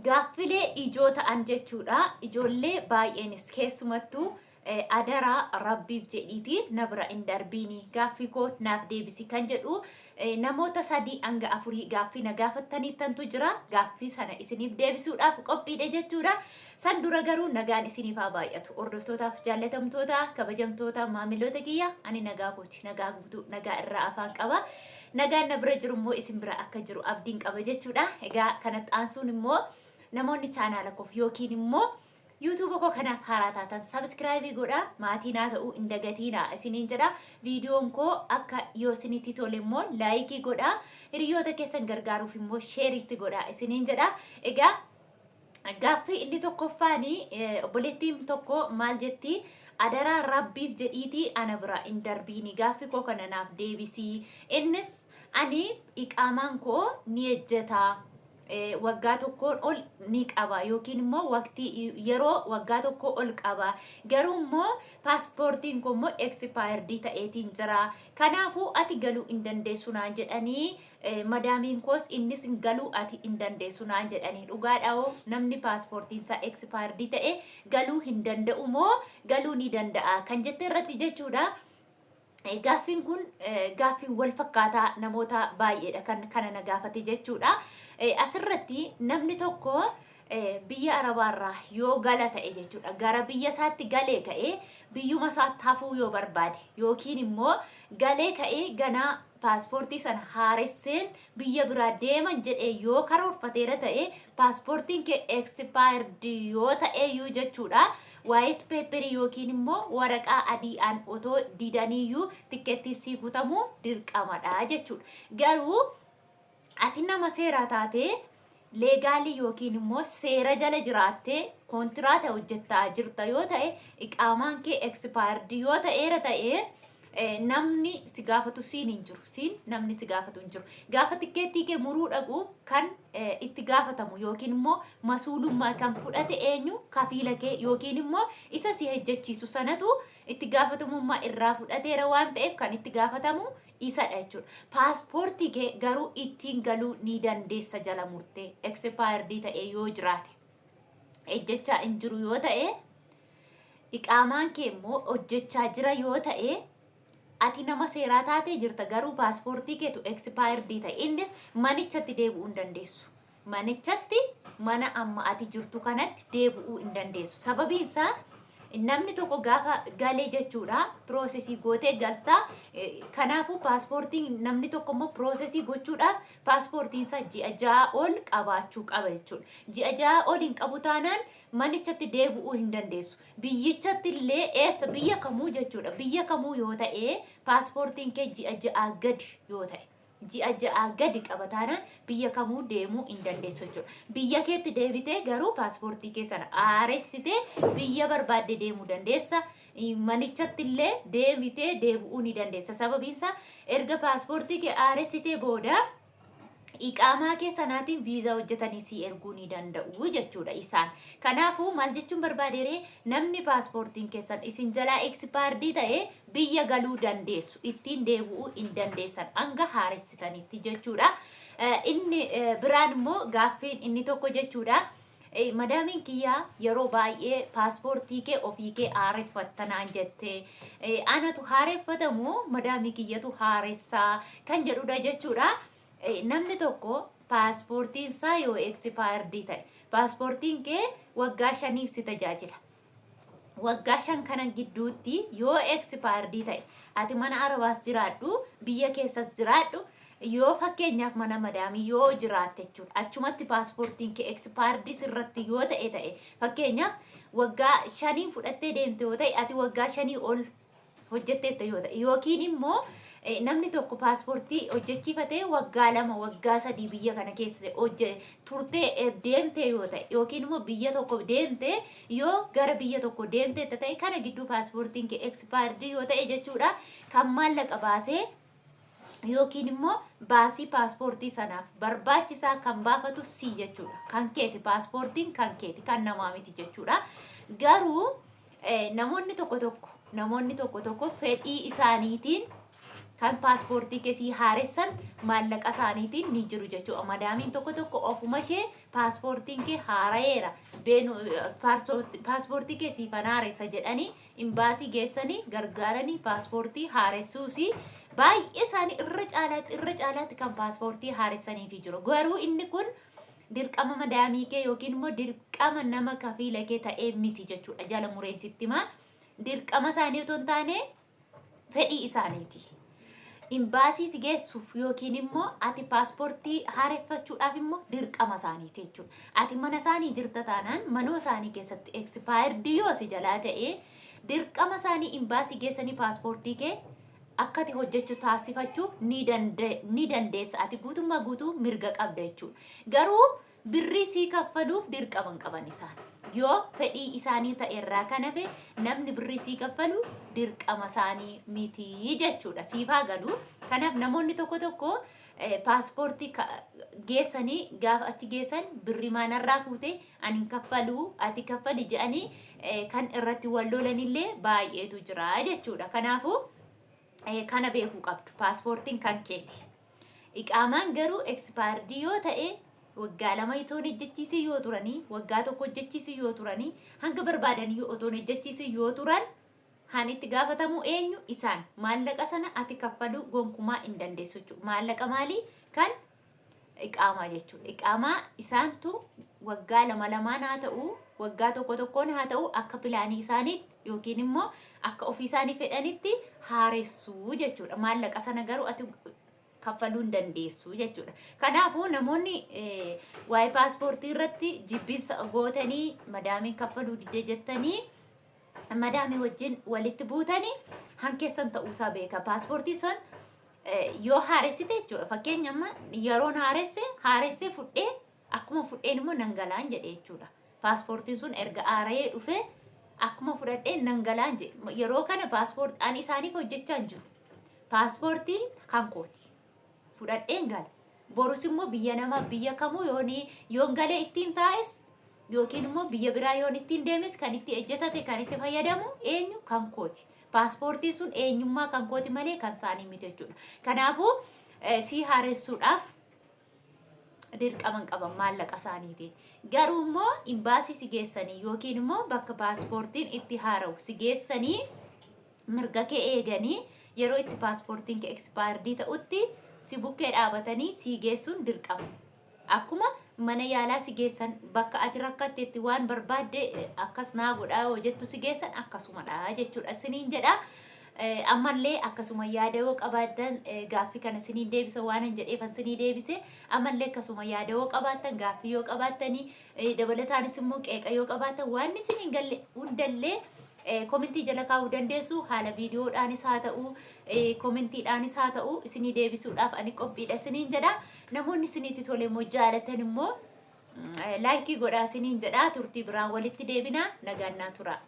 Gaaffilee ijoo ta'an jechuudha. Ijoollee baay'eenis keessumattuu adaraa rabbiif jedhiitiin na bira hin darbiini. Gaaffii koo naaf deebisi kan jedhu namoota 3 hanga 4 gaaffii na gaafattaniittantu jira. Gaaffii sana isiniif deebisuudhaaf qophiidha jechuudha. San dura garuu nagaan isiniif haa baay'atu. Hordoftootaaf jaallatamtoota, kabajamtoota, maamiloota kiyya ani nagaa kooti. Nagaa guutuu, nagaa irraa afaan qaba. Nagaan na bira jiru immoo isin bira akka jiru abdiin qaba jechuudha. Egaa kanatti aansuun immoo namoonni chaanaala koof yookiin immoo YouTube koo kanaaf haaraa taatan subscribe godha. Maatii naa ta'uu hin dagatiina isiniin jedha. Viidiyoon koo akka yoo isinitti tole immoo laayikii godha. Hiriyoota keessan gargaaruuf immoo sheeritti godha isiniin jedha. Egaa gaaffii inni tokkoffaanii obboleettiin tokko maal jetti? Adaraa rabbiif jedhiitii ana bira hin darbiini. Gaaffii koo kana naaf deebisii. Innis ani iqaamaan koo ni ejjeta. Waggaa tokkoon ol ni qaba yookiin immoo waqtii yeroo waggaa tokko ol qaba. Garuu immoo paaspoortiin koo immoo expired ta'eetiin jira. Kanaafuu ati galuu hin dandeessu naan jedhanii madaamiin koos innis galuu ati hin dandeessu naan jedhanii. Dhugaadhaa'oo namni paaspoortiin isaa expired ta'e galuu hin danda'u moo galuu ni danda'a kan jette irratti jechuudha. Gaaffiin kun gaaffii wal fakkaataa namoota baay'eedha kan kana na gaafate jechuudha. Asirratti namni tokko biyya arabaarraa yoo gala ta'e jechuudha. Gara biyya isaatti galee ka'ee biyyuma isaatti hafuu yoo barbaade yookiin immoo galee ka'ee ganaa paaspoortii sana haaresseen biyya biraa deeman jedhee yoo karoorfateera ta'e paaspoortiin kee expired yoo ta'eeyyuu jechuudha. White paper yookiin immoo waraqaa adiidhaan otoo didaniiyyuu tikkeettii sii guutamuu dirqamadha jechuudha. Garuu ati nama seeraa taatee leegaalii yookiin immoo seera jala jiraattee kontiraata hojjettaa jirta yoo ta'e iqaamaan kee expired yoo ta'eera ta'e namni si gaafatu siin hin jiru. Siin namni si gaafatu hin jiru. Gaafa tikkeettii kee muruu dhaqu kan itti gaafatamu yookiin immoo masuulummaa kan fudhate eenyu kafiila kee yookiin immoo isa si hejjechiisu sanatu itti gaafatamummaa irraa fudhateera waan ta'eef kan itti gaafatamu isadha jechuudha. Paaspoortii kee garuu ittiin galuu ni dandeessa jala murtee expired ta'e yoo jiraate. Ejjechaa hin jiru yoo ta'e iqaamaan kee immoo hojjechaa jira yoo ta'e ati nama seeraa taatee jirta garuu paaspoortii keetu expired ta'e innis manichatti deebi'uu hin dandeessu. Manichatti mana amma ati jirtu kanatti deebi'uu hin dandeessu. Sababiin isaa namni tokko gaafa galee jechuudha piroosesii gootee galtaa. Kanaafuu paaspoortiin namni tokko immoo piroosesii gochuudhaaf paaspoortiin isaa ji'a 6 ol qabaachuu qaba jechuudha. Ji'a 6 ol hin qabu taanaan manichatti deebi'uu hin dandeessu. Biyyichatti illee eessa biyya kamuu jechuudha. Biyya kamuu yoo ta'e paaspoortiin kee ji'a 6 gadi yoo ta'e ji'a 6 gadi qaba taanaan biyya kamuu deemuu hin dandeessu jechuudha. Biyya keetti deebitee garuu paaspoortii kee sana haaressitee biyya barbaadde deemuu dandeessa. Manichatti illee deebitee deebi'uu ni dandeessa. Sababiin isaa erga paaspoortii kee haaressitee booda iqaamaa kee sanaatiin viizaa hojjetanii si erguu ni danda'u jechuudha isaan. Kanaafuu maal jechuun barbaadeeree namni paaspoortiin keessan isin jalaa expired ta'e biyya galuu dandeessu. Ittiin deebi'uu hin dandeessan hanga haaressitanitti jechuudha. Inni biraan immoo gaaffiin inni tokko jechuudha. Madaamiin kiyyaa yeroo baay'ee paaspoortii kee ofii kee haareffattanaan jette. Anatu haareffatamu madaamii kiyyatu haaressaa kan jedhudha jechuudha. Namni tokko paaspoortiin isaa yoo expired ta'e paaspoortiin kee waggaa 5 si tajaajila. Waggaa 5 kana gidduutti yoo expired ta'e ati mana arabaas jiraadhu biyya keessas jiraadhu yoo fakkeenyaaf mana madaamii yoo jiraatte jechuudha. Achumatti paaspoortiin kee expired sirratti yoo ta'e fakkeenyaaf waggaa 5 fudhattee deemte yoo ta'e ati waggaa 5 ol hojjetteetta yoo ta'e yookiin immoo namni tokko paaspoortii hojjechiifatee waggaa 2 waggaa 3 biyya kana keessa turtee deemte yoo ta'e yookiin immoo biyya tokko deemte yoo gara biyya tokko deemte ta'e kana gidduu paaspoortiin kee expired yoo ta'e jechuudha. Kan maallaqa baasee yookiin immoo baasii paaspoortii sanaaf barbaachisaa kan baafatu si jechuudha. Kan keeti paaspoortiin kan keeti kan namaa miti jechuudha. Garuu namoonni tokko tokko fedhii isaaniitiin kan paaspoortii keessii haaressan maallaqa isaaniitiin ni jiru jechuudha. Madaamiin tokko ofuma ishee paaspoortiin kee haara'eera paaspoortii keessii fan haaressa jedhanii imbaasii geessanii gargaaranii paaspoortii haaressuusi baay'ee isaanii irra caalaatti kan paaspoortii haaressaniifi jiru. Garuu inni kun dirqama madaamii kee yookiin immoo dirqama nama kafiila kee ta'ee miti jechuudha. Jala mureensitti maa dirqama isaanii otoo hin taane fedhii isaaniiti. Imbaasii si geessuuf yookiin immoo ati paaspoortii haareffachuudhaaf immoo dirqama isaaniiti jechuudha. Ati mana isaanii jirta taanaan manuma isaanii keessatti expired yoo si jalaa ta'e dirqama isaanii imbaasii geessanii paaspoortii kee akka ati hojjechuu taasifachuu ni dandeessa. Ati guutuu mirga qabda jechuudha. Garuu birrii sii kaffaluuf dirqama hin qaban isaan. Yoo fedhii isaanii ta'e irraa kan hafe namni birrii sii kaffalu dirqama isaanii miti jechuudha. Siifaa galu. Kanaaf namoonni tokko paaspoortii geessanii gaafa achi geessan birrii maanarraa fuute ani hin kaffalu ati kaffali jedhanii kan irratti wal lolanillee baay'eetu jira jechuudha. Kanaafuu kana beekuu qabdu. Paaspoortiin kan keeti. Iqaamaan garuu expired yoo ta'e waggaa 2 itoo hojjechiisii yoo turanii waggaa 1 hojjechiisii yoo turanii hanga barbaadanii otoo hojjechiisii yoo turan han itti gaafatamu eenyu isaan maallaqa sana ati kaffalu gonkumaa hin dandeessu jechuudha. Maallaqa maalii kan iqaamaa jechuudha. Iqaamaa isaantu waggaa 2 haa ta'u waggaa 1 haa ta'u akka pilaanii isaaniitti yookiin immoo akka ofii isaanii fedhanitti haaressuu jechuudha. Maallaqa sana garuu ati kaffaluu hin dandeessu jechuudha. Kanaafuu namoonni waa'ee paaspoortii irratti jibbinsa gootanii madaamiin kaffaluu didee jettanii madaamii wajjin walitti buutanii hankeessan ta'uusaa beeka. Paaspoortii sun yoo haaressite jechuudha. Fakkeenya amma yeroon haaressee fudhee akkuma fudheen immoo nangalaan jedhe jechuudha. Paaspoortiin sun erga haara'ee dhufee akkuma fudhadhee nangalaan jedhe. Yeroo kana paaspoortiin isaaniif hojjechaa hin jiru. Paaspoortiin kan kooti. Fudhadheen gala. Borus immoo biyya nama biyya kamuu yoon galee ittiin taa'es yookiin immoo biyya biraa yoon ittiin deemes kan itti ejjetate kan itti fayyadamu eenyu kan kooti. Paaspoortiin sun eenyummaa kan kooti malee kan isaanii miti jechuudha. Kanaafuu si haaressuudhaaf dirqama hin qaban maallaqa isaaniitiin. Garuu immoo imbaasii si geessanii yookiin immoo bakka paaspoortiin itti haara'u si geessanii mirga kee eeganii yeroo itti paaspoortiin kee expired ta'utti si bukkee dhaabatanii si geessuun dirqama. Akkuma mana yaalaa si geessan bakka ati rakkatteetti waan barbaadde akkas naa godhaa yoo jettu si geessan akkasumadha jechuudha. Isiniin jedha. Ammallee akkasuma yaada yoo qabaattan gaaffii kana isiniin deebisa waan hin jedheefan isinii deebise. Ammallee akkasuma yaada yoo qabaattan gaaffii yoo qabaattanii dabalataanis immoo qeeqa yoo qabaattan waan isiniin galle hundallee komentii jala kaa'uu dandeessu. Haala viidiyoodhaanis haa ta'u komentiidhaanis haa ta'u isinii deebisuudhaaf ani qophiidha isiniin jedha. Namoonni isiniitti tole immoo jaalatan immoo laayikii godhaa isiniin jedha. Turtii biraan walitti deebina. Nagaannaa tura.